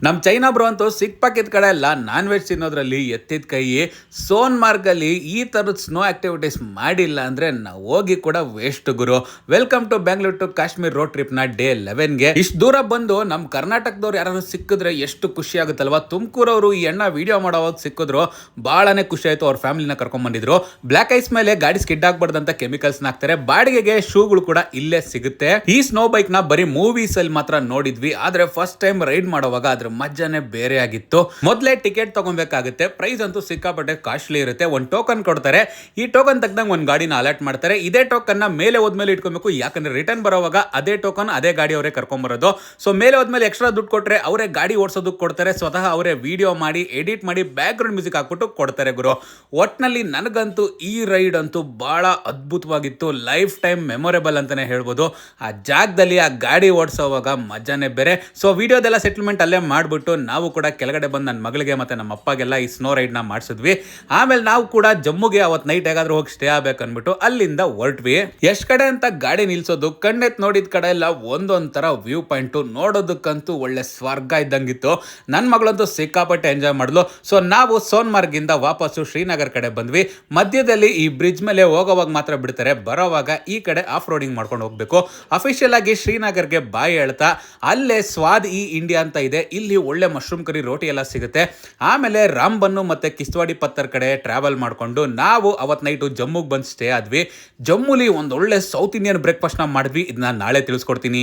ನಮ್ಮ China bro ಅಂತೂ ಸಿಕ್ ಪಕ್ಕಿದ ಕಡೆ ಎಲ್ಲ ನಾನ್ ವೆಜ್ ತಿನ್ನೋದ್ರಲ್ಲಿ ಎತ್ತಿದ ಕೈ. ಸೋನ್ಮಾರ್ಗಲ್ಲಿ ಈ ಥರದ ಸ್ನೋ ಆಕ್ಟಿವಿಟೀಸ್ ಮಾಡಿಲ್ಲ ಅಂದರೆ ನಾವು ಹೋಗಿ ಕೂಡ ವೇಸ್ಟ್ ಗುರು. Welcome to Bengaluru to Kashmir road ಟ್ರಿಪ್ನ ಡೇ 11ಗೆ ಇಷ್ಟು ದೂರ ಬಂದು ನಮ್ಮ ಕರ್ನಾಟಕದವ್ರು ಯಾರು ಸಿಕ್ಕಿದ್ರೆ ಎಷ್ಟು ಖುಷಿ ಆಗುತ್ತಲ್ವಾ. ತುಮಕೂರವರು ಈ ಎಣ್ಣ ವಿಡಿಯೋ ಮಾಡೋವಾಗ ಸಿಕ್ಕಿದ್ರು ಭಾಳನೇ ಖುಷಿ ಆಯಿತು. ಅವ್ರ ಫ್ಯಾಮಿಲಿನ ಕರ್ಕೊಂಡ್ಬಂದಿದ್ರು. ಬ್ಲ್ಯಾಕ್ ಐಸ್ ಮೇಲೆ ಗಾಡಿ ಸ್ಕಿಡ್ ಆಗ್ಬಾರ್ದಂತ ಕೆಮಿಕಲ್ಸ್ನ ಹಾಕ್ತಾರೆ. ಬಾಡಿಗೆಗೆ ಶೂಗಳು ಕೂಡ ಇಲ್ಲೇ ಸಿಗುತ್ತೆ. ಈ ಸ್ನೋ ಬೈಕ್ನ ಬರೀ ಮೂವೀಸ್ ಅಲ್ಲಿ ಮಾತ್ರ ನೋಡಿದ್ವಿ, ಆದ್ರೆ ಫಸ್ಟ್ ಟೈಮ್ ರೈಡ್ ಮಾಡುವಾಗ ಅದ್ರ ಮಜಾನೇ ಬೇರೆ ಆಗಿತ್ತು. ಮೊದಲೇ ಟಿಕೆಟ್ ತಗೊಬೇಕಾಗುತ್ತೆ. ಪ್ರೈಸ್ ಅಂತೂ ಸಿಕ್ಕಾಪಟ್ಟೆ ಕಾಸ್ಟ್ಲಿ ಇರುತ್ತೆ. ಒಂದು ಟೋಕನ್ ಕೊಡ್ತಾರೆ. ಈ ಟೋಕನ್ ತಕ್ಕಂಗೆ ಒಂದು ಗಾಡಿನ ಅಲರ್ಟ್ ಮಾಡ್ತಾರೆ. ಇದೇ ಟೋಕನ್ ಮೇಲೆ ಹೋದ್ಮೇಲೆ ಇಟ್ಕೊಬೇಕು, ಯಾಕಂದ್ರೆ ರಿಟರ್ನ್ ಬರೋವಾಗ ಅದೇ ಟೋಕನ್ ಅದೇ ಗಾಡಿ ಅವರೇ ಕರ್ಕೊಂಡ್ಬರೋದು. ಸೊ ಮೇಲೆ ಹೋದ್ಮೇಲೆ ಎಕ್ಸ್ಟ್ರಾ ದುಡ್ಡು ಕೊಟ್ಟರೆ ಅವರೇ ಗಾಡಿ ಓಡಿಸೋದಕ್ಕೆ ಕೊಡ್ತಾರೆ. ಸ್ವತಃ ಅವರೇ ವಿಡಿಯೋ ಮಾಡಿ ಎಡಿಟ್ ಮಾಡಿ ಬ್ಯಾಕ್ ಗ್ರೌಂಡ್ ಮ್ಯೂಸಿಕ್ ಹಾಕ್ಬಿಟ್ಟು ಕೊಡ್ತಾರೆ ಗುರು. ಒಟ್ನಲ್ಲಿ ನನಗಂತೂ ಈ ರೈಡ್ ಅಂತೂ ಬಹಳ ಅದ್ಭುತವಾಗಿತ್ತು. ಲೈಫ್ ಟೈಮ್ ಮೆಮೊರೇಬಲ್ ಅಂತಾನೆ ಹೇಳ್ಬೋದು. ಆ ಜಾಗದಲ್ಲಿ ಆ ಗಾಡಿ ಓಡಿಸೋವಾಗ ಮಜಾನೇ ಬೇರೆ. ಸೊ ವಿಡಿಯೋದೆಲ್ಲ ಸೆಟಲ್ಮೆಂಟ್ ಅಲ್ಲೇ ಮಾಡ್ಬಿಟ್ಟು ನಾವು ಕೂಡ ಕೆಳಗಡೆ ಬಂದು ನನ್ನ ಮಗಳಿಗೆ ಮತ್ತೆ ನಮ್ಮ ಅಪ್ಪಗೆಲ್ಲ ಈ ಸ್ನೋ ರೈಡ್ ನ ಮಾಡಿಸಿದ್ವಿ. ಆಮೇಲೆ ನಾವು ಕೂಡ ಜಮ್ಮುಗೆ ಅವತ್ತು ನೈಟ್ ಹೇಗಾದ್ರೂ ಹೋಗಿ ಸ್ಟೇ ಆಗ್ಬೇಕು ಅನ್ಬಿಟ್ಟು ಅಲ್ಲಿಂದ ಹೊರಟ್ವಿ. ಎಷ್ಟ್ ಕಡೆ ಅಂತ ಗಾಡಿ ನಿಲ್ಸೋದು, ಕಣ್ಣೆತ್ ನೋಡಿದ ಕಡೆ ಎಲ್ಲ ಒಂದೊಂಥರ ವ್ಯೂ ಪಾಯಿಂಟ್. ನೋಡೋದಕ್ಕಂತೂ ಒಳ್ಳೆ ಸ್ವರ್ಗ ಇದ್ದಂಗಿತ್ತು. ನನ್ನ ಮಗಳಂತೂ ಸಿಕ್ಕಾಪಟ್ಟೆ ಎಂಜಾಯ್ ಮಾಡಿದ್ಲು. ಸೊ ನಾವು ಸೋನ್ಮಾರ್ಗ್ ಇಂದ ವಾಪಸ್ಸು ಶ್ರೀನಗರ್ ಕಡೆ ಬಂದ್ವಿ. ಮಧ್ಯದಲ್ಲಿ ಈ ಬ್ರಿಡ್ಜ್ ಮೇಲೆ ಹೋಗೋವಾಗ ಮಾತ್ರ ಬಿಡ್ತಾರೆ, ಬರೋವಾಗ ಈ ಕಡೆ ಆಫ್ ರೋಡಿಂಗ್ ಮಾಡ್ಕೊಂಡು ಹೋಗ್ಬೇಕು. ಅಫಿಷಿಯಲ್ ಆಗಿ ಶ್ರೀನಗರ್ಗೆ ಬಾಯಿ ಹೇಳ್ತಾ ಅಲ್ಲೇ ಸ್ವಾದ್ ಈ ಇಂಡಿಯಾ ಅಂತ ಇದೆ. ಇಲ್ಲಿ ಒಳ್ಳೆ ಮಶ್ರೂಮ್ ಕರಿ ರೋಟಿ ಎಲ್ಲ ಸಿಗುತ್ತೆ. ಆಮೇಲೆ ರಾಮ್ಬನ್ನು ಮತ್ತೆ ಕಿಶ್ತವಾಡಿ ಪತ್ತರ್ ಕಡೆ ಟ್ರಾವೆಲ್ ಮಾಡ್ಕೊಂಡು ನಾವು ಅವತ್ ನೈಟು ಜಮ್ಮುಗೆ ಬಂದು ಸ್ಟೇ ಆದ್ವಿ. ಜಮ್ಮುಲಿ ಒಂದೊಳ್ಳೆ ಸೌತ್ ಇಂಡಿಯನ್ ಬ್ರೇಕ್ಫಾಸ್ಟ್ ನ ಮಾಡಿದ್ವಿ. ಇದನ್ನ ನಾಳೆ ತಿಳಿಸ್ಕೊಡ್ತೀನಿ.